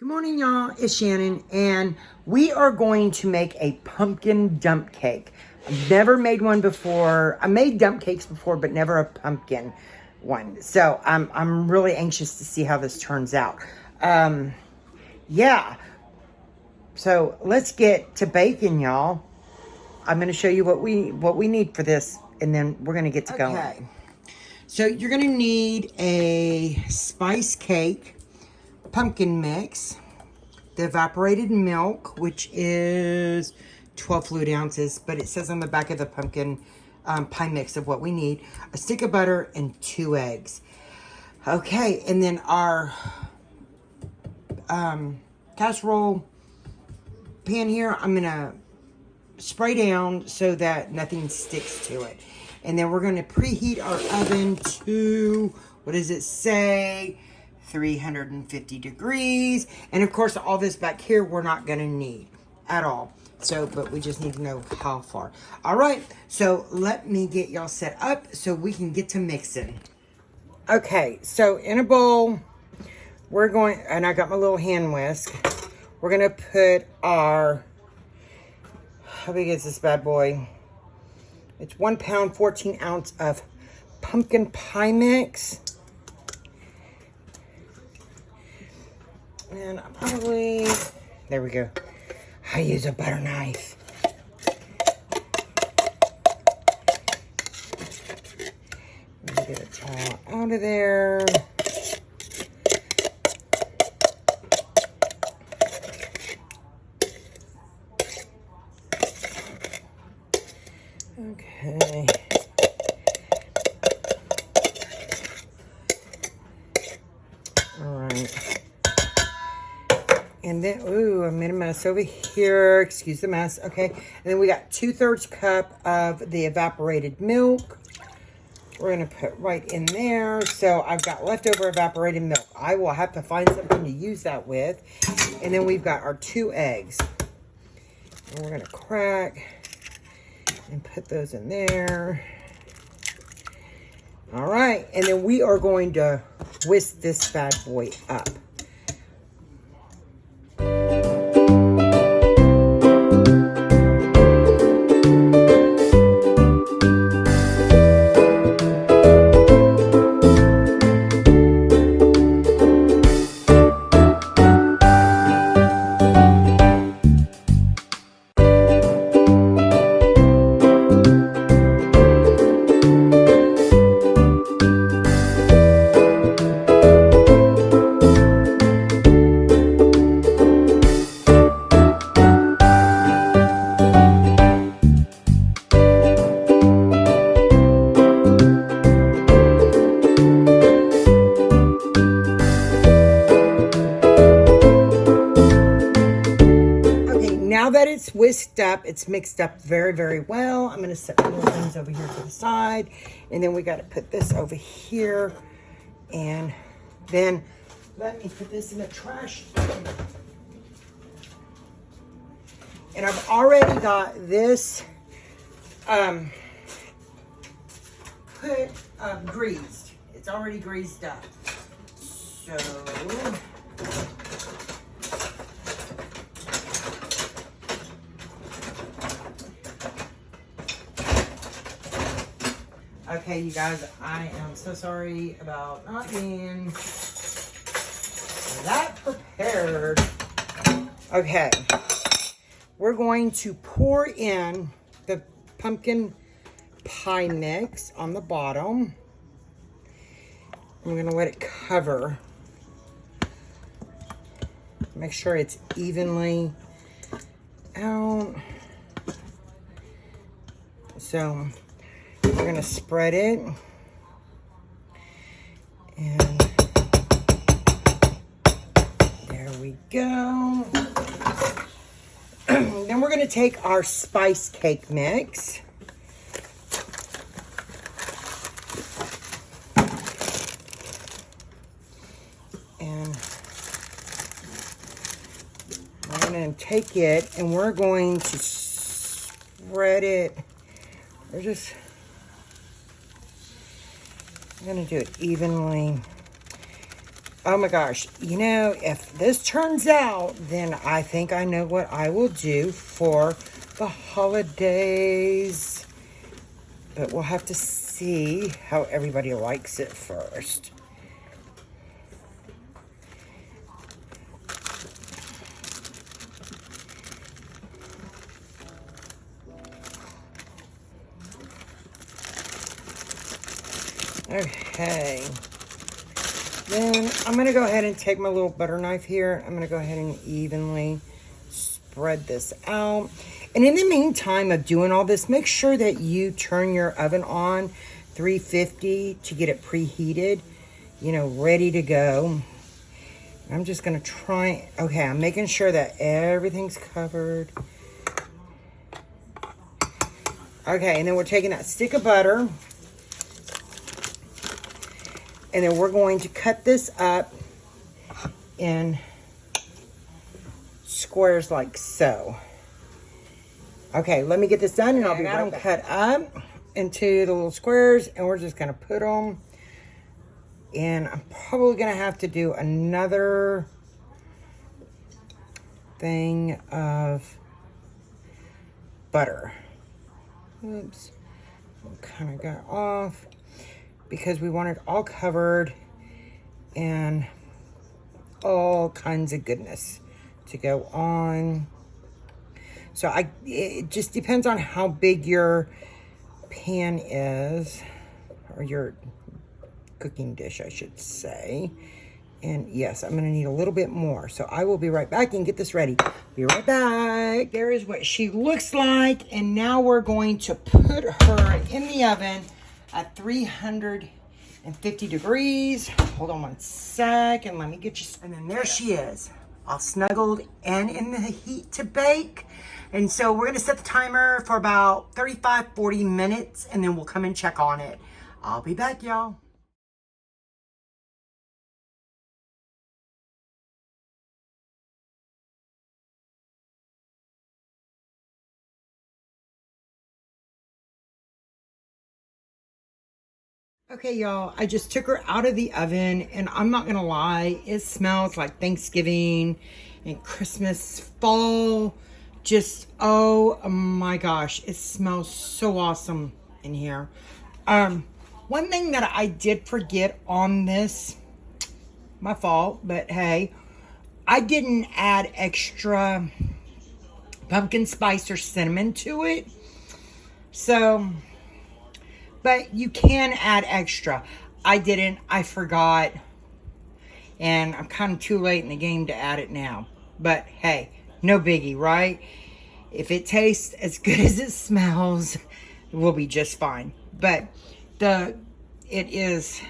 Good morning, y'all. It's Shannon, and we are going to make a pumpkin dump cake. I've never made one before. I made dump cakes before, but never a pumpkin one. So I'm really anxious to see how this turns out. Yeah. So let's get to baking, y'all. I'm going to show you what we need for this, and then we're going to get to going. Okay. So you're going to need a spice cake, pumpkin mix, the evaporated milk, which is 12 fluid ounces, but it says on the back of the pumpkin pie mix of what we need, a stick of butter and 2 eggs. Okay, and then our casserole pan here, I'm gonna spray down so that nothing sticks to it. And then we're gonna preheat our oven to, what does it say? 350 degrees. And of course, all this back here, we're not gonna need at all. So, but we just need to know how far. All right, so let me get y'all set up so we can get to mixing. Okay, so in a bowl, we're going, and I got my little hand whisk. We're gonna put our, how big is this bad boy? It's 1 pound, 14 ounce of pumpkin pie mix. And I probably, there we go. I use a butter knife. Let me get it all out of there. Okay. All right. And then, ooh, I made a mess over here. Excuse the mess. Okay. And then we got 2/3 cup of the evaporated milk. We're going to put right in there. So I've got leftover evaporated milk. I will have to find something to use that with. And then we've got our 2 eggs. And we're going to crack and put those in there. All right. And then we are going to whisk this bad boy up. Now that it's whisked up, it's mixed up very, very well. I'm going to set more things over here to the side. And then we got to put this over here. And then let me put this in the trash. And I've already got this greased. It's already greased up. So okay, you guys, I am so sorry about not being that prepared. Okay, we're going to pour in the pumpkin pie mix on the bottom. I'm going to let it cover. Make sure it's evenly out. So we're going to spread it, and there we go. Then we're going to take our spice cake mix, and we're going to take it and we're going to spread it. We're just I'm going to do it evenly Oh my gosh. You know, if this turns out, then I think I know what I will do for the holidays. But we'll have to see how everybody likes it first. Okay. Then I'm going to go ahead and take my little butter knife here. I'm going to go ahead and evenly spread this out. And in the meantime of doing all this, make sure that you turn your oven on 350 to get it preheated, you know, ready to go. I'm just going to try. Okay, I'm making sure that everything's covered. Okay, and then we're taking that stick of butter. And then we're going to cut this up in squares like so. Okay, let me get this done and I'll be right back. Cut up into the little squares and we're just going to put them. And I'm probably going to have to do another thing of butter. Oops. Kind of got off. Because we want it all covered and all kinds of goodness to go on. So it just depends on how big your pan is, or your cooking dish, I should say. And yes, I'm going to need a little bit more. So I will be right back and get this ready. Be right back. There is what she looks like. And now we're going to put her in the oven at 350 degrees. Hold on one second. Let me get you. And then there she is, all snuggled and in the heat to bake. And so we're going to set the timer for about 35-40 minutes, and then we'll come and check on it. I'll be back, y'all. Okay, y'all, I just took her out of the oven, and I'm not gonna lie, it smells like Thanksgiving and Christmas, fall. Just, oh my gosh, it smells so awesome in here. One thing that I did forget on this, my fault, but hey, I didn't add extra pumpkin spice or cinnamon to it. So, but you can add extra. I didn't. I forgot. And I'm kind of too late in the game to add it now. But hey, no biggie, right? If it tastes as good as it smells, we'll be just fine. But it is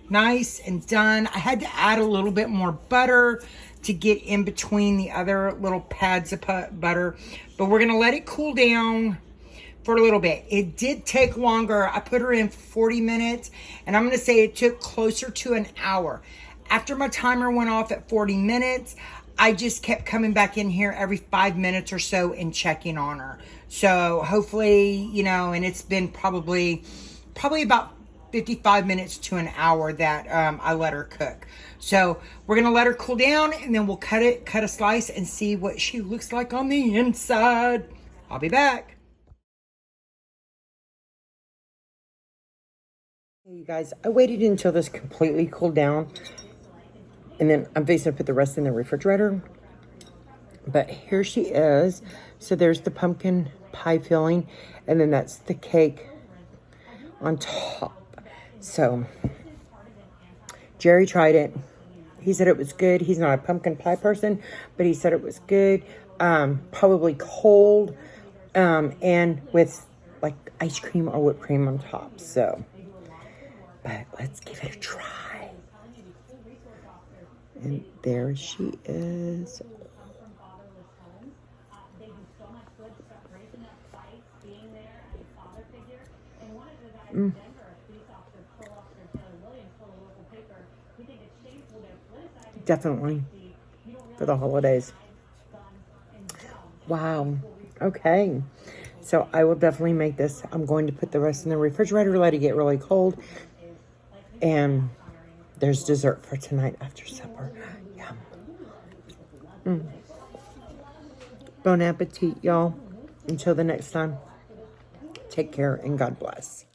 nice and done. I had to add a little bit more butter to get in between the other little pads of butter. But we're going to let it cool down for a little bit. It did take longer. I put her in 40 minutes, and I'm going to say it took closer to an hour. After my timer went off at 40 minutes, I just kept coming back in here every 5 minutes or so and checking on her. So hopefully, you know, and it's been probably about 55 minutes to an hour that I let her cook. So we're going to let her cool down, and then we'll cut a slice and see what she looks like on the inside. I'll be back. You guys, I waited until this completely cooled down, and then I'm facing to put the rest in the refrigerator. But here she is. So there's the pumpkin pie filling, and then that's the cake on top. So Jerry tried it. He said it was good. He's not a pumpkin pie person, but he said it was good. Probably cold, and with like ice cream or whipped cream on top. So, but let's give it a try. And there she is. Definitely for the holidays. Wow. Okay. So I will definitely make this. I'm going to put the rest in the refrigerator, let it get really cold. And there's dessert for tonight after supper. Yum. Bon appetit, y'all. Until the next time, take care and God bless.